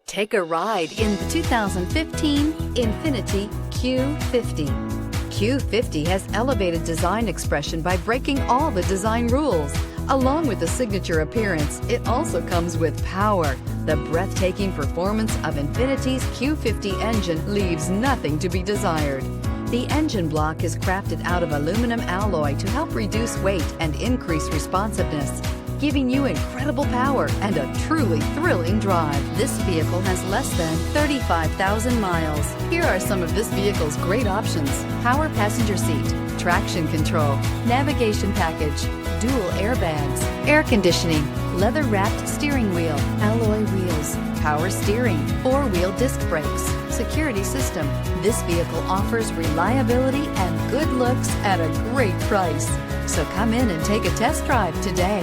Take a ride in the 2015 INFINITI Q50. Q50 has elevated design expression by breaking all the design rules. Along with the signature appearance, it also comes with power. The breathtaking performance of INFINITI's Q50 engine leaves nothing to be desired. The engine block is crafted out of aluminum alloy to help reduce weight and increase responsiveness, giving you incredible power and a truly thrilling drive. This vehicle has less than 35,000 miles. Here are some of this vehicle's great options: power passenger seat, traction control, navigation package, dual airbags, air conditioning, leather-wrapped steering wheel, alloy wheels, power steering, four-wheel disc brakes, security system. This vehicle offers reliability and good looks at a great price. So come in and take a test drive today.